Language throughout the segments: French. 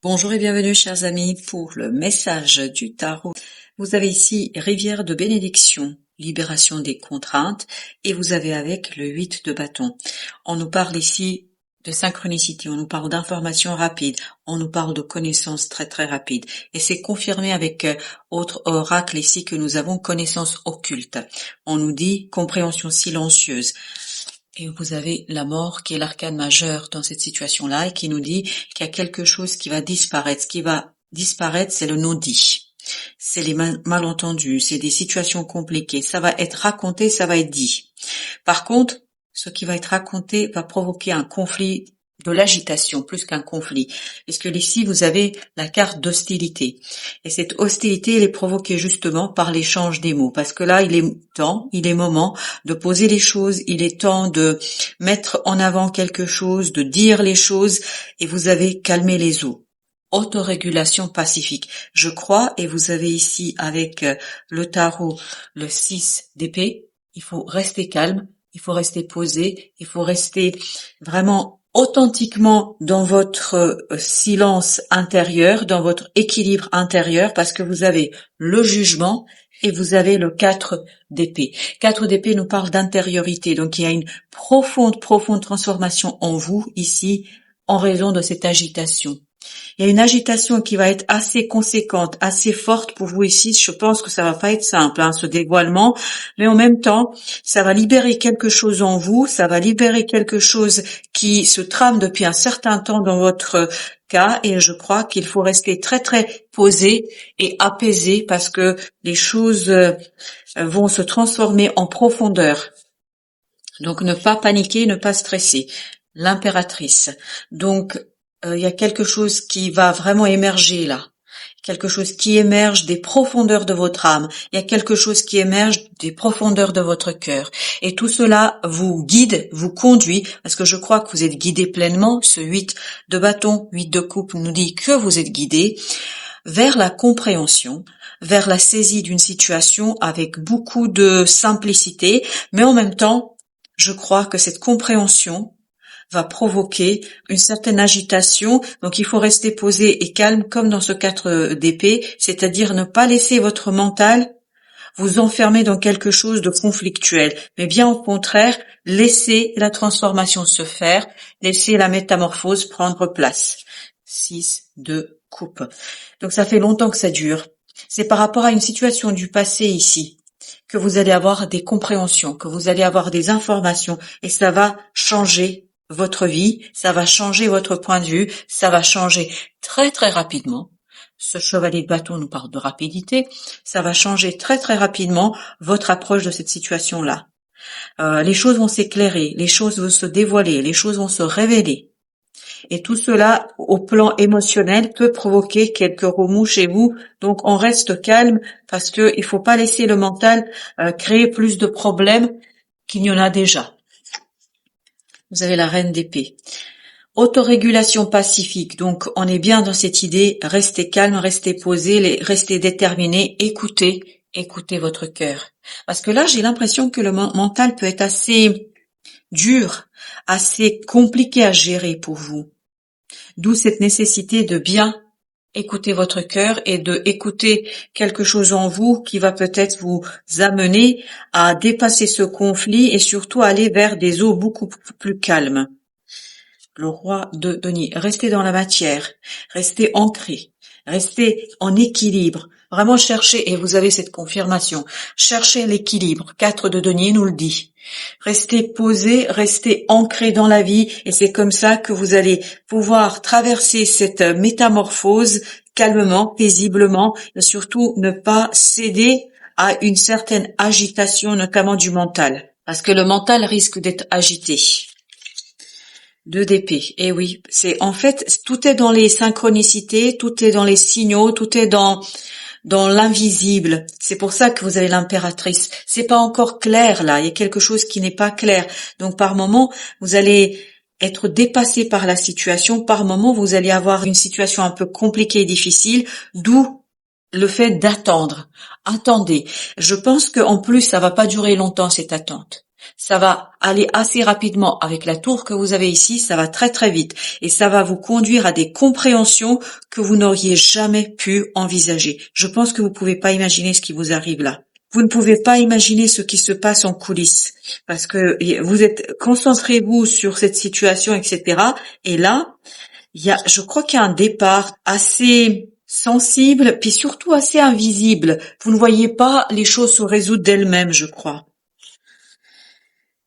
Bonjour et bienvenue chers amis pour le message du tarot. Vous avez ici rivière de bénédiction, libération des contraintes et vous avez avec le 8 de bâton. On nous parle ici de synchronicité, on nous parle d'informations rapides, on nous parle de connaissances très très rapides et c'est confirmé avec autre oracle ici que nous avons connaissance occulte. On nous dit compréhension silencieuse. Et vous avez la mort qui est l'arcane majeur dans cette situation-là et qui nous dit qu'il y a quelque chose qui va disparaître. Ce qui va disparaître, c'est le non-dit. C'est les malentendus, c'est des situations compliquées. Ça va être raconté, ça va être dit. Par contre, ce qui va être raconté va provoquer un conflit, de l'agitation plus qu'un conflit. Puisque ici, vous avez la carte d'hostilité. Et cette hostilité, elle est provoquée justement par l'échange des mots. Parce que là, il est moment de poser les choses, il est temps de mettre en avant quelque chose, de dire les choses, et vous avez calmé les eaux. Autorégulation pacifique, je crois, et vous avez ici avec le tarot le 6 d'épée, il faut rester calme, il faut rester posé, il faut rester vraiment authentiquement dans votre silence intérieur, dans votre équilibre intérieur, parce que vous avez le jugement et vous avez le 4 d'épée. 4 d'épée nous parle d'intériorité, donc il y a une profonde transformation en vous ici en raison de cette agitation. Il y a une agitation qui va être assez conséquente, assez forte pour vous ici. Je pense que ça va pas être simple, ce dévoilement, mais en même temps, ça va libérer quelque chose en vous, ça va libérer quelque chose qui se trame depuis un certain temps dans votre cas, et je crois qu'il faut rester très très posé et apaisé parce que les choses vont se transformer en profondeur. Donc ne pas paniquer, ne pas stresser. L'impératrice. Donc il y a quelque chose qui va vraiment émerger là. Quelque chose qui émerge des profondeurs de votre âme. Il y a quelque chose qui émerge des profondeurs de votre cœur. Et tout cela vous guide, vous conduit, parce que je crois que vous êtes guidé pleinement. Ce 8 de bâton, 8 de coupe nous dit que vous êtes guidé vers la compréhension, vers la saisie d'une situation avec beaucoup de simplicité, mais en même temps, je crois que cette compréhension va provoquer une certaine agitation, donc il faut rester posé et calme comme dans ce 4 d'épée, c'est-à-dire ne pas laisser votre mental vous enfermer dans quelque chose de conflictuel, mais bien au contraire, laissez la transformation se faire, laissez la métamorphose prendre place. 6 de coupe. Donc ça fait longtemps que ça dure. C'est par rapport à une situation du passé ici que vous allez avoir des compréhensions, que vous allez avoir des informations et ça va changer votre vie, ça va changer votre point de vue, ça va changer très très rapidement. Ce chevalier de bâton nous parle de rapidité, ça va changer très très rapidement votre approche de cette situation-là. Les choses vont s'éclairer, les choses vont se dévoiler, les choses vont se révéler. Et tout cela, au plan émotionnel, peut provoquer quelques remous chez vous. Donc on reste calme parce que il faut pas laisser le mental créer plus de problèmes qu'il n'y en a déjà. Vous avez la reine d'épée. Autorégulation pacifique, donc on est bien dans cette idée, restez calme, restez posé, restez déterminé, écoutez votre cœur. Parce que là, j'ai l'impression que le mental peut être assez dur, assez compliqué à gérer pour vous. D'où cette nécessité de bien écouter votre cœur et de écouter quelque chose en vous qui va peut-être vous amener à dépasser ce conflit et surtout aller vers des eaux beaucoup plus calmes. Le roi de denier, restez dans la matière, restez ancré, restez en équilibre. Vraiment cherchez, et vous avez cette confirmation, cherchez l'équilibre. 4 de denier nous le dit. Restez posé, restez ancré dans la vie, et c'est comme ça que vous allez pouvoir traverser cette métamorphose calmement, paisiblement, et surtout ne pas céder à une certaine agitation, notamment du mental, parce que le mental risque d'être agité. 2 d'épée. Et oui, c'est en fait tout est dans les synchronicités, tout est dans les signaux, tout est dans l'invisible. C'est pour ça que vous avez l'impératrice. C'est pas encore clair là, il y a quelque chose qui n'est pas clair. Donc par moment, vous allez être dépassé par la situation, par moment vous allez avoir une situation un peu compliquée et difficile, d'où le fait d'attendre. Attendez. Je pense qu'en plus ça va pas durer longtemps cette attente. Ça va aller assez rapidement. Avec la tour que vous avez ici, ça va très très vite. Et ça va vous conduire à des compréhensions que vous n'auriez jamais pu envisager. Je pense que vous pouvez pas imaginer ce qui vous arrive là. Vous ne pouvez pas imaginer ce qui se passe en coulisses. Parce que vous êtes, concentrez-vous sur cette situation, etc. Et là, je crois qu'il y a un départ assez sensible, puis surtout assez invisible. Vous ne voyez pas les choses se résoudre d'elles-mêmes, je crois.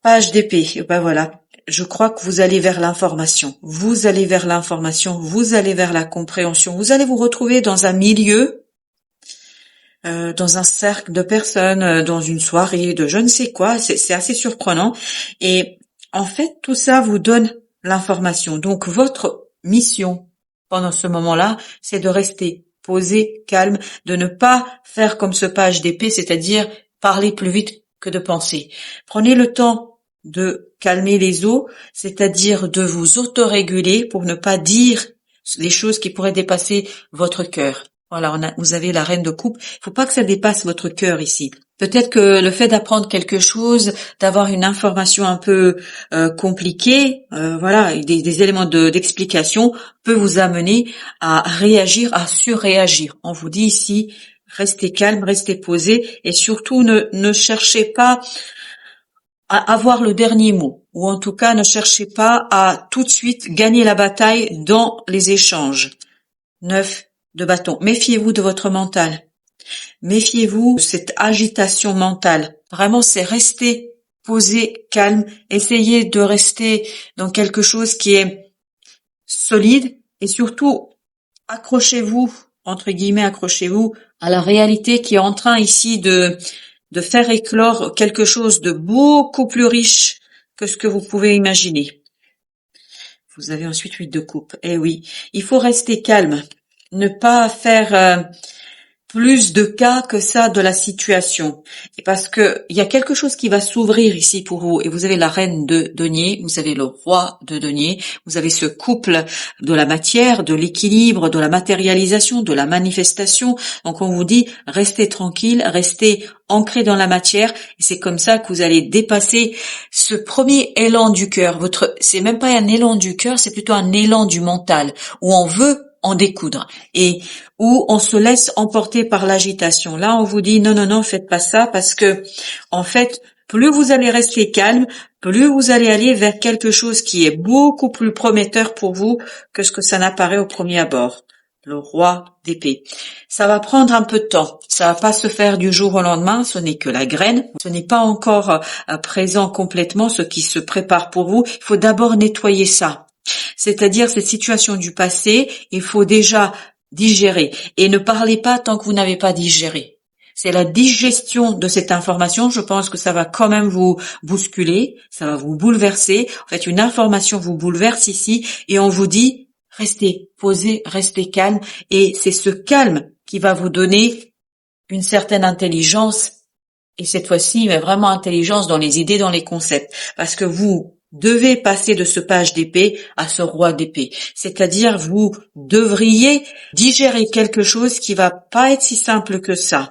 Page d'épée, ben voilà. Je crois que vous allez vers l'information. Vous allez vers l'information, vous allez vers la compréhension. Vous allez vous retrouver dans un milieu, dans un cercle de personnes, dans une soirée, de je ne sais quoi. C'est assez surprenant. Et en fait, tout ça vous donne l'information. Donc, votre mission pendant ce moment-là, c'est de rester posé, calme, de ne pas faire comme ce page d'épée, c'est-à-dire parler plus vite que de penser. Prenez le temps de calmer les eaux, c'est-à-dire de vous autoréguler pour ne pas dire les choses qui pourraient dépasser votre cœur. Voilà, vous avez la reine de coupe. Il faut pas que ça dépasse votre cœur ici. Peut-être que le fait d'apprendre quelque chose, d'avoir une information un peu compliquée, voilà, des éléments d'explication, peut vous amener à réagir, à surréagir. On vous dit ici, restez calme, restez posé, et surtout ne cherchez pas à avoir le dernier mot, ou en tout cas ne cherchez pas à tout de suite gagner la bataille dans les échanges. 9 de bâton. Méfiez-vous de votre mental. Méfiez-vous de cette agitation mentale. Vraiment, c'est rester posé, calme. Essayez de rester dans quelque chose qui est solide et surtout, accrochez-vous, entre guillemets, accrochez-vous à la réalité qui est en train ici de faire éclore quelque chose de beaucoup plus riche que ce que vous pouvez imaginer. Vous avez ensuite 8 de coupe. Eh oui, il faut rester calme. Ne pas faire plus de cas que ça de la situation. Et parce que il y a quelque chose qui va s'ouvrir ici pour vous. Et vous avez la reine de denier, vous avez le roi de denier, vous avez ce couple de la matière, de l'équilibre, de la matérialisation, de la manifestation. Donc on vous dit, restez tranquille, restez ancré dans la matière. Et c'est comme ça que vous allez dépasser ce premier élan du cœur. C'est même pas un élan du cœur, c'est plutôt un élan du mental, où on veut en découdre et où on se laisse emporter par l'agitation. Là, on vous dit non, faites pas ça parce que, en fait, plus vous allez rester calme, plus vous allez aller vers quelque chose qui est beaucoup plus prometteur pour vous que ce que ça n'apparaît au premier abord. Le roi d'épée. Ça va prendre un peu de temps. Ça va pas se faire du jour au lendemain. Ce n'est que la graine. Ce n'est pas encore présent complètement, ce qui se prépare pour vous. Il faut d'abord nettoyer ça. C'est-à-dire cette situation du passé, il faut déjà digérer. Et ne parlez pas tant que vous n'avez pas digéré. C'est la digestion de cette information, je pense que ça va quand même vous bousculer, ça va vous bouleverser. En fait, une information vous bouleverse ici et on vous dit, restez posé, restez calme. Et c'est ce calme qui va vous donner une certaine intelligence. Et cette fois-ci, mais vraiment intelligence dans les idées, dans les concepts. Parce que vous devez passer de ce page d'épée à ce roi d'épée. C'est-à-dire, vous devriez digérer quelque chose qui va pas être si simple que ça.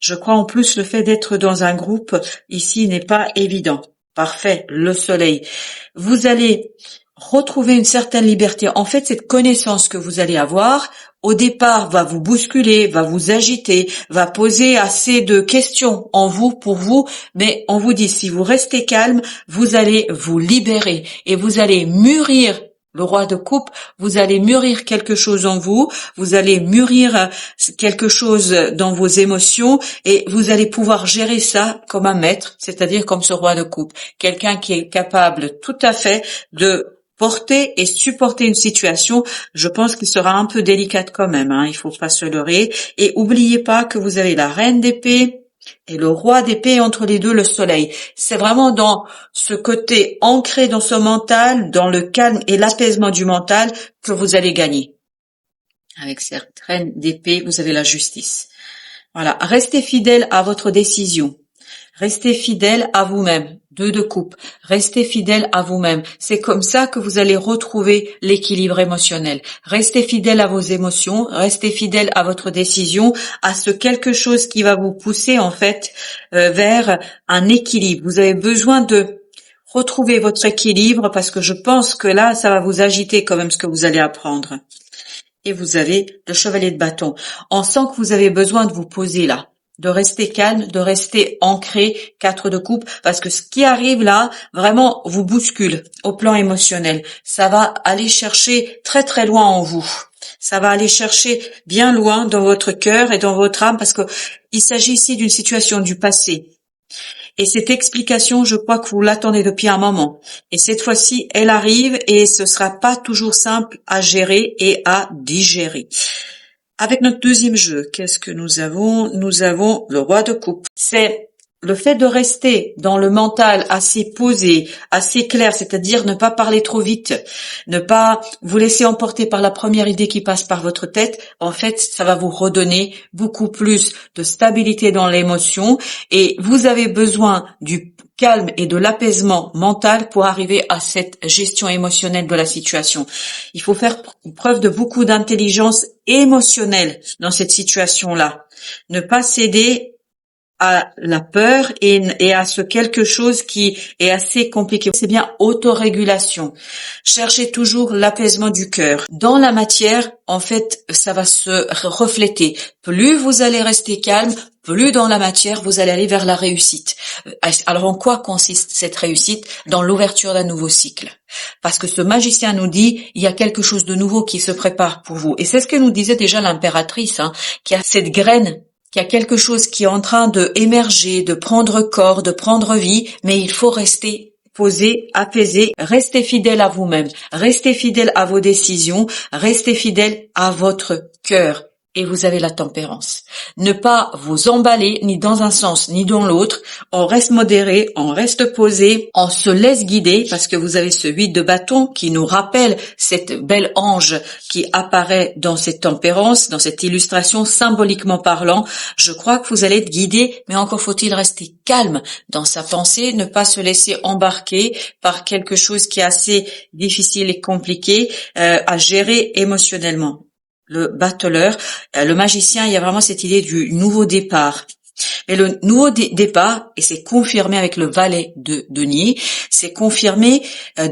Je crois en plus le fait d'être dans un groupe ici n'est pas évident. Parfait, le soleil. Vous allez retrouver une certaine liberté. En fait, cette connaissance que vous allez avoir, au départ, va vous bousculer, va vous agiter, va poser assez de questions en vous, pour vous, mais on vous dit, si vous restez calme, vous allez vous libérer et vous allez mûrir. Le roi de coupe, vous allez mûrir quelque chose en vous, vous allez mûrir quelque chose dans vos émotions et vous allez pouvoir gérer ça comme un maître, c'est-à-dire comme ce roi de coupe, quelqu'un qui est capable tout à fait de porter et supporter une situation. Je pense qu'il sera un peu délicate quand même, il faut pas se leurrer. Et oubliez pas que vous avez la reine d'épée et le roi d'épée, entre les deux le soleil. C'est vraiment dans ce côté ancré dans son mental, dans le calme et l'apaisement du mental que vous allez gagner. Avec cette reine d'épée, vous avez la justice. Voilà, restez fidèle à votre décision. Restez fidèle à vous-même. 2 de coupe. Restez fidèle à vous-même. C'est comme ça que vous allez retrouver l'équilibre émotionnel. Restez fidèle à vos émotions, restez fidèle à votre décision, à ce quelque chose qui va vous pousser en fait vers un équilibre. Vous avez besoin de retrouver votre équilibre parce que je pense que là, ça va vous agiter quand même ce que vous allez apprendre. Et vous avez le chevalier de bâton. On sent que vous avez besoin de vous poser là, de rester calme, de rester ancré, 4 de coupe, parce que ce qui arrive là, vraiment, vous bouscule au plan émotionnel. Ça va aller chercher très très loin en vous. Ça va aller chercher bien loin dans votre cœur et dans votre âme, parce que il s'agit ici d'une situation du passé. Et cette explication, je crois que vous l'attendez depuis un moment. Et cette fois-ci, elle arrive et ce sera pas toujours simple à gérer et à digérer. Avec notre deuxième jeu, qu'est-ce que nous avons? Nous avons le roi de coupe. C'est le fait de rester dans le mental assez posé, assez clair, c'est-à-dire ne pas parler trop vite, ne pas vous laisser emporter par la première idée qui passe par votre tête. En fait, ça va vous redonner beaucoup plus de stabilité dans l'émotion et vous avez besoin du calme et de l'apaisement mental pour arriver à cette gestion émotionnelle de la situation. Il faut faire preuve de beaucoup d'intelligence émotionnelle dans cette situation-là. Ne pas céder à la peur et à ce quelque chose qui est assez compliqué. C'est bien autorégulation. Cherchez toujours l'apaisement du cœur. Dans la matière, en fait, ça va se refléter. Plus vous allez rester calme, plus dans la matière, vous allez aller vers la réussite. Alors en quoi consiste cette réussite? Dans l'ouverture d'un nouveau cycle. Parce que ce magicien nous dit, il y a quelque chose de nouveau qui se prépare pour vous. Et c'est ce que nous disait déjà l'impératrice, qui a cette graine, qu'il y a quelque chose qui est en train de émerger, de prendre corps, de prendre vie, mais il faut rester posé, apaisé, restez fidèle à vous-même, restez fidèle à vos décisions, restez fidèle à votre cœur. Et vous avez la tempérance. Ne pas vous emballer ni dans un sens ni dans l'autre. On reste modéré, on reste posé, on se laisse guider parce que vous avez ce 8 de bâton qui nous rappelle cette belle ange qui apparaît dans cette tempérance, dans cette illustration symboliquement parlant. Je crois que vous allez être guidé, mais encore faut-il rester calme dans sa pensée, ne pas se laisser embarquer par quelque chose qui est assez difficile et compliqué à gérer émotionnellement. Le battleur, le magicien, il y a vraiment cette idée du nouveau départ. Mais le nouveau départ, et c'est confirmé avec le valet de denier, c'est confirmé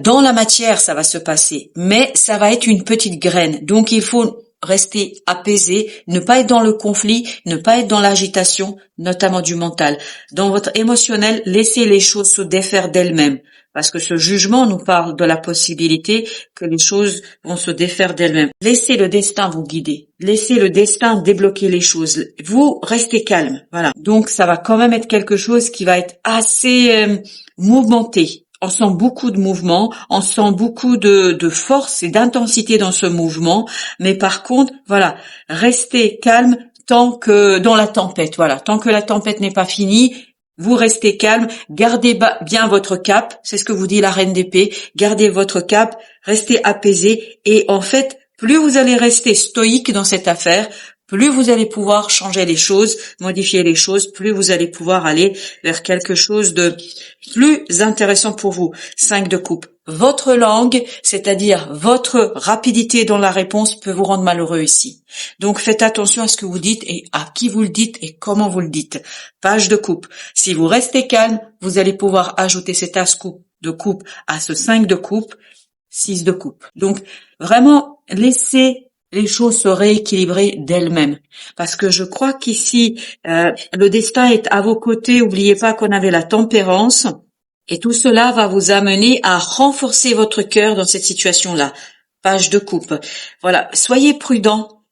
dans la matière, ça va se passer. Mais ça va être une petite graine. Donc il faut rester apaisé, ne pas être dans le conflit, ne pas être dans l'agitation, notamment du mental. Dans votre émotionnel, laissez les choses se défaire d'elles-mêmes. Parce que ce jugement nous parle de la possibilité que les choses vont se défaire d'elles-mêmes. Laissez le destin vous guider. Laissez le destin débloquer les choses. Vous restez calme. Voilà. Donc ça va quand même être quelque chose qui va être assez mouvementé. On sent beaucoup de mouvement, on sent beaucoup de force et d'intensité dans ce mouvement. Mais par contre, voilà, restez calme tant que dans la tempête. Voilà, tant que la tempête n'est pas finie. Vous restez calme, gardez bien votre cap, c'est ce que vous dit la reine d'épée, gardez votre cap, restez apaisé et en fait, plus vous allez rester stoïque dans cette affaire, plus vous allez pouvoir changer les choses, modifier les choses, plus vous allez pouvoir aller vers quelque chose de plus intéressant pour vous. 5 de coupe. Votre langue, c'est-à-dire votre rapidité dans la réponse peut vous rendre malheureux ici. Donc faites attention à ce que vous dites et à qui vous le dites et comment vous le dites. Page de coupe. Si vous restez calme, vous allez pouvoir ajouter cet as de coupe à ce 5 de coupe, 6 de coupe. Donc vraiment, laissez les choses se rééquilibrer d'elles-mêmes. Parce que je crois qu'ici, le destin est à vos côtés. N'oubliez pas qu'on avait la tempérance. Et tout cela va vous amener à renforcer votre cœur dans cette situation-là. Page de coupe. Voilà, soyez prudents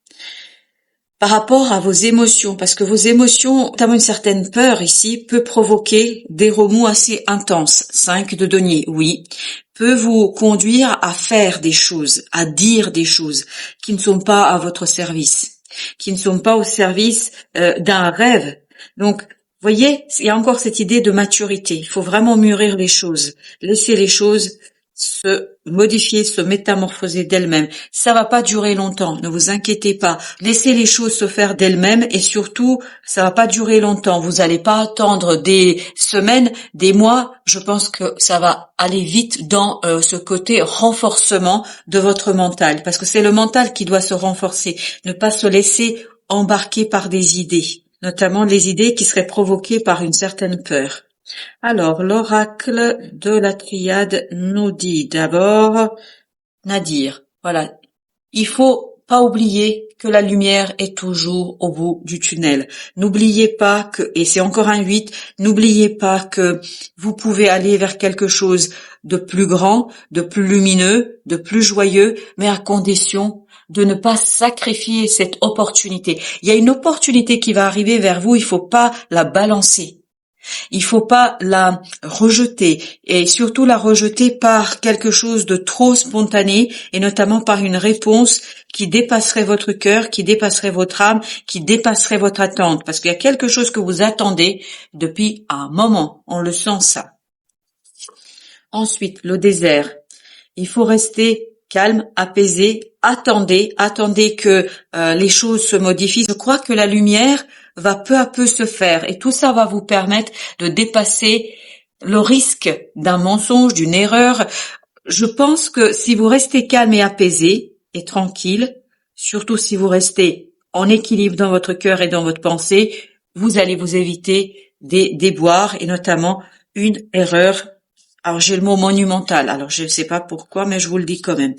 par rapport à vos émotions, parce que vos émotions, notamment une certaine peur ici, peut provoquer des remous assez intenses. 5 de denier, oui, peut vous conduire à faire des choses, à dire des choses qui ne sont pas à votre service, qui ne sont pas au service d'un rêve. Donc, voyez, il y a encore cette idée de maturité. Il faut vraiment mûrir les choses, laisser les choses se modifier, se métamorphoser d'elle-même. Ça va pas durer longtemps, ne vous inquiétez pas. Laissez les choses se faire d'elles-mêmes et surtout, ça va pas durer longtemps. Vous allez pas attendre des semaines, des mois. Je pense que ça va aller vite dans ce côté renforcement de votre mental parce que c'est le mental qui doit se renforcer, ne pas se laisser embarquer par des idées, notamment les idées qui seraient provoquées par une certaine peur. Alors, l'oracle de la triade nous dit d'abord, Nadir, voilà, il faut pas oublier que la lumière est toujours au bout du tunnel. N'oubliez pas que, et c'est encore un 8, n'oubliez pas que vous pouvez aller vers quelque chose de plus grand, de plus lumineux, de plus joyeux, mais à condition de ne pas sacrifier cette opportunité. Il y a une opportunité qui va arriver vers vous, il faut pas la balancer. Il faut pas la rejeter et surtout la rejeter par quelque chose de trop spontané et notamment par une réponse qui dépasserait votre cœur, qui dépasserait votre âme, qui dépasserait votre attente parce qu'il y a quelque chose que vous attendez depuis un moment. On le sent ça. Ensuite, le désert. Il faut rester calme, apaisé, attendez que les choses se modifient. Je crois que la lumière va peu à peu se faire et tout ça va vous permettre de dépasser le risque d'un mensonge, d'une erreur. Je pense que si vous restez calme et apaisé et tranquille, surtout si vous restez en équilibre dans votre cœur et dans votre pensée, vous allez vous éviter des déboires et notamment une erreur. Alors j'ai le mot monumental, alors je ne sais pas pourquoi, mais je vous le dis quand même.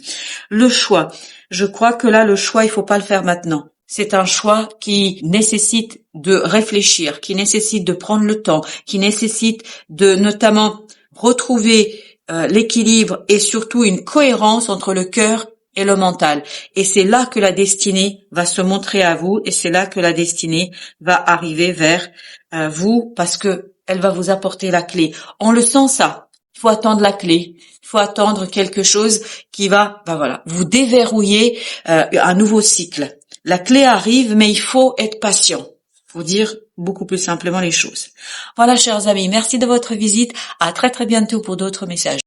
Le choix, je crois que là le choix il faut pas le faire maintenant. C'est un choix qui nécessite de réfléchir, qui nécessite de prendre le temps, qui nécessite de notamment retrouver l'équilibre et surtout une cohérence entre le cœur et le mental. Et c'est là que la destinée va se montrer à vous et c'est là que la destinée va arriver vers vous parce que elle va vous apporter la clé. On le sent ça. Il faut attendre la clé, il faut attendre quelque chose qui va, vous déverrouiller un nouveau cycle. La clé arrive, mais il faut être patient. Faut dire beaucoup plus simplement les choses. Voilà, chers amis, merci de votre visite. À très très bientôt pour d'autres messages.